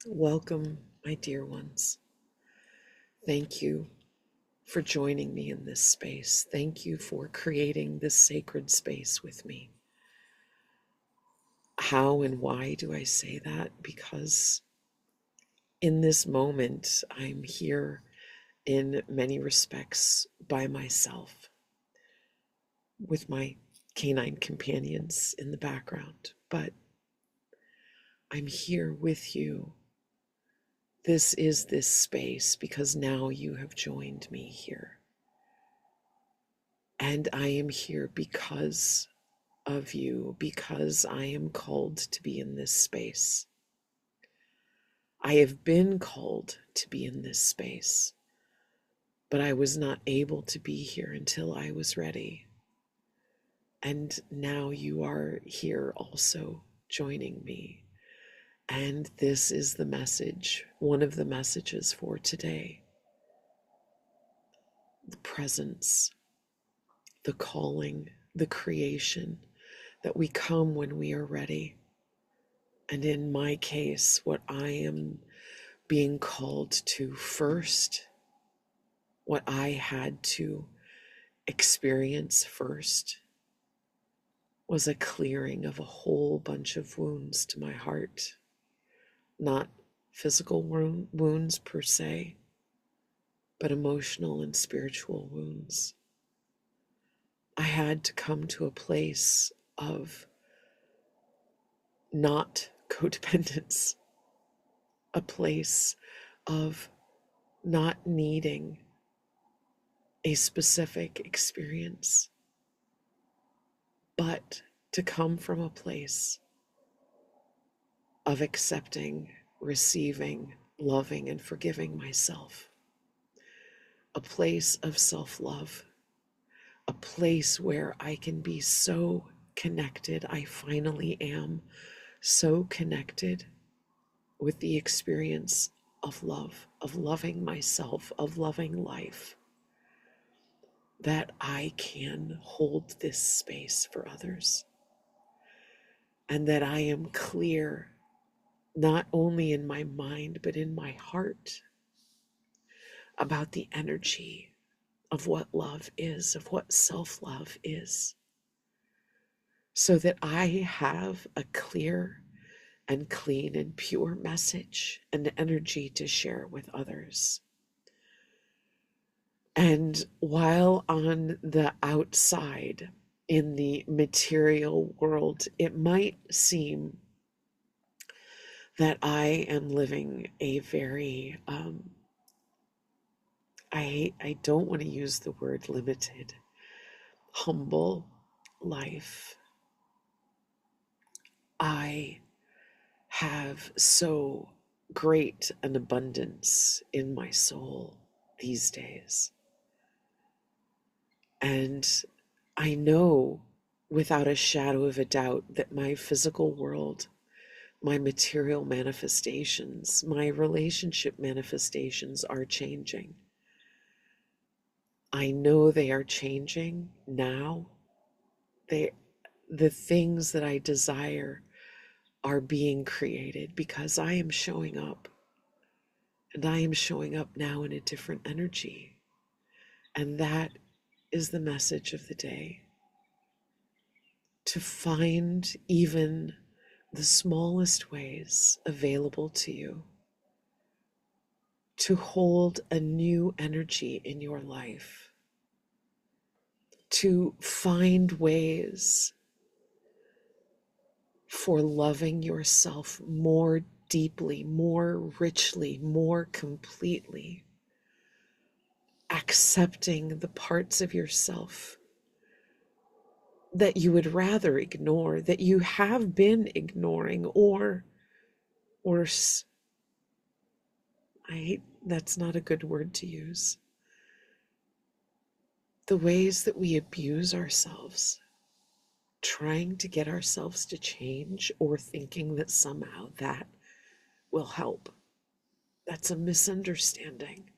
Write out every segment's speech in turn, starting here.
Welcome, my dear ones. Thank you for joining me in this space. Thank you for creating this sacred space with me. How and why do I say that? Because in this moment, I'm here in many respects by myself with my canine companions in the background, but I'm here with you. This is this space because now you have joined me here. And I am here because of you, because I am called to be in this space. I have been called to be in this space, but I was not able to be here until I was ready. And now you are here also joining me. And this is the message, one of the messages for today. The presence, the calling, the creation, that we come when we are ready. And in my case, what I am being called to first, what I had to experience first, was a clearing of a whole bunch of wounds to my heart. Not physical wounds per se, but emotional and spiritual wounds. I had to come to a place of not codependence, a place of not needing a specific experience, but to come from a place of accepting, receiving, loving, and forgiving myself. A place of self-love, a place where I can be so connected. I finally am so connected with the experience of love, of loving myself, of loving life, that I can hold this space for others. And that I am clear, not only in my mind, but in my heart, about the energy of what love is, of what self-love is, so that I have a clear and clean and pure message and energy to share with others. And while on the outside, in the material world, it might seem that I am living a very, I don't want to use the word limited, humble life. I have so great an abundance in my soul these days. And I know without a shadow of a doubt that my physical world, my material manifestations, my relationship manifestations are changing. I know they are changing now. The things that I desire are being created because I am showing up. And I am showing up now in a different energy. And that is the message of the day. To find even the smallest ways available to you to hold a new energy in your life, to find ways for loving yourself more deeply, more richly, more completely, accepting the parts of yourself that you would rather ignore, that you have been ignoring, or worse, that's not a good word to use. The ways that we abuse ourselves, trying to get ourselves to change or thinking that somehow that will help. That's a misunderstanding.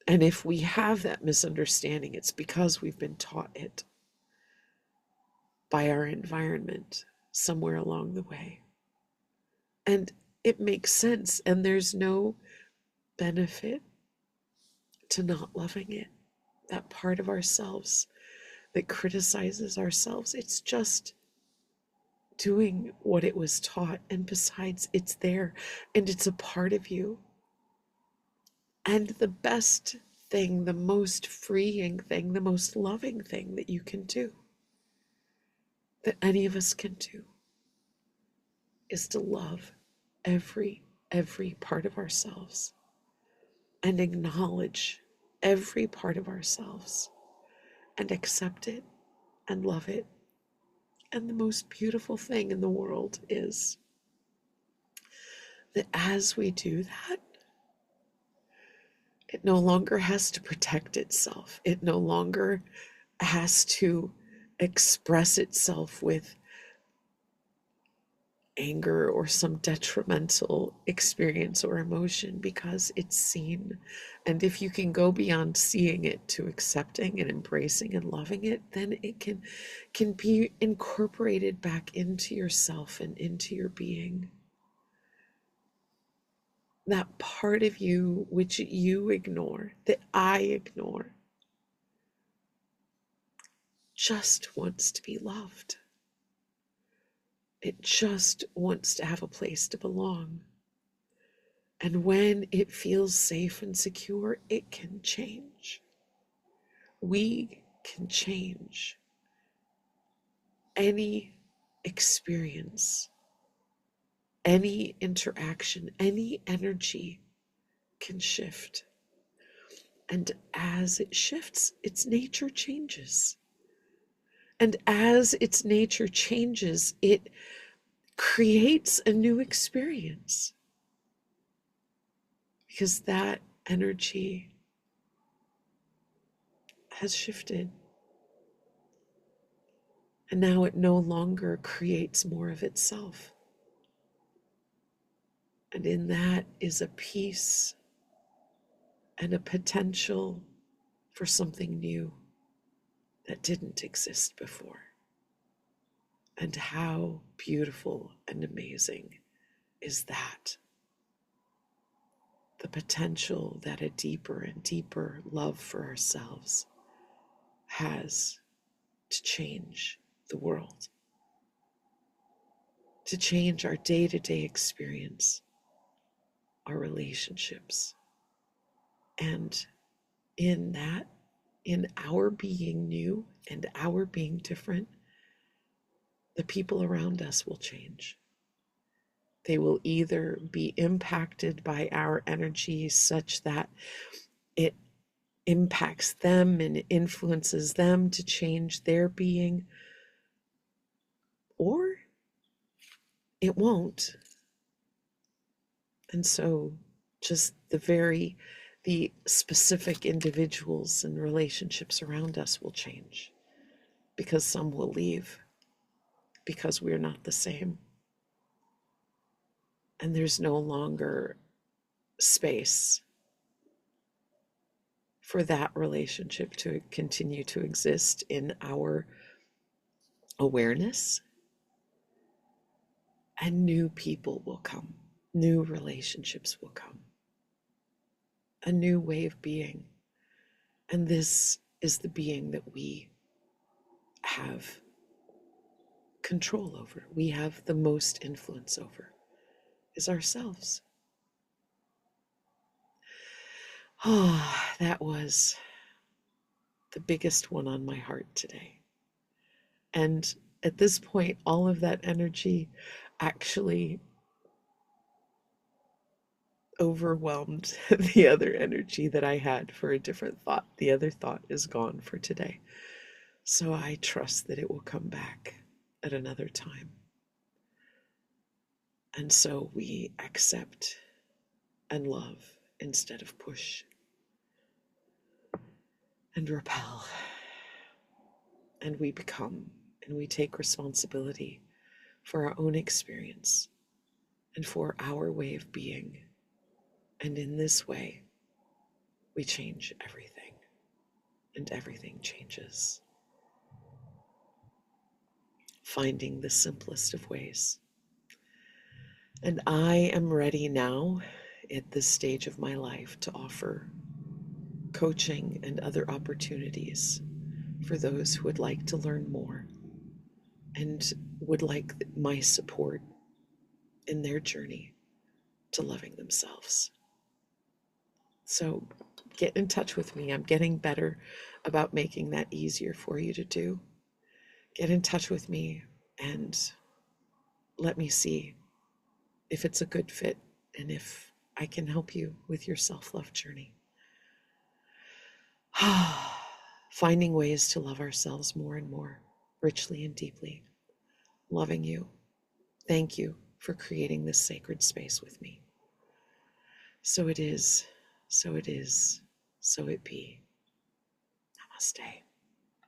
And if we have that misunderstanding, it's because we've been taught it by our environment somewhere along the way. And it makes sense, and there's no benefit to not loving it. That part of ourselves that criticizes ourselves, it's just doing what it was taught. And besides, it's there and it's a part of you. And the best thing, the most freeing thing, the most loving thing that you can do, that any of us can do, is to love every part of ourselves and acknowledge every part of ourselves and accept it and love it. And the most beautiful thing in the world is that as we do that, it no longer has to protect itself. It no longer has to express itself with anger or some detrimental experience or emotion, because it's seen. And if you can go beyond seeing it to accepting and embracing and loving it, then it can be incorporated back into yourself and into your being. That part of you which you ignore, that I ignore, just wants to be loved. It just wants to have a place to belong. And when it feels safe and secure, it can change. We can change. Any experience, any interaction, any energy can shift. And as it shifts, its nature changes. And as its nature changes, it creates a new experience. Because that energy has shifted. And now it no longer creates more of itself. And in that is a peace and a potential for something new that didn't exist before. And how beautiful and amazing is that? The potential that a deeper and deeper love for ourselves has to change the world, to change our day-to-day experience, our relationships. And in that, in our being new and our being different, the people around us will change. They will either be impacted by our energy such that it impacts them and influences them to change their being, or it won't. And so just the specific individuals and relationships around us will change, because some will leave because we're not the same. And there's no longer space for that relationship to continue to exist in our awareness. And new people will come, new relationships will come, a new way of being. And this is the being that we have control over, we have the most influence over, is ourselves. Oh, that was the biggest one on my heart today. And at this point, all of that energy actually overwhelmed the other energy that I had for a different thought. The other thought is gone for today. So I trust that it will come back at another time. And so we accept and love instead of push and repel. And we become, and we take responsibility for our own experience and for our way of being. And in this way, we change everything, and everything changes. Finding the simplest of ways And I am ready now at this stage of my life to offer coaching and other opportunities for those who would like to learn more and would like my support in their journey to loving themselves. So get in touch with me. I'm getting better about making that easier for you to do. Get in touch with me and let me see if it's a good fit and if I can help you with your self-love journey. Finding ways to love ourselves more and more, richly and deeply. Loving you. Thank you for creating this sacred space with me. So it is, so it is, so it be. Namaste.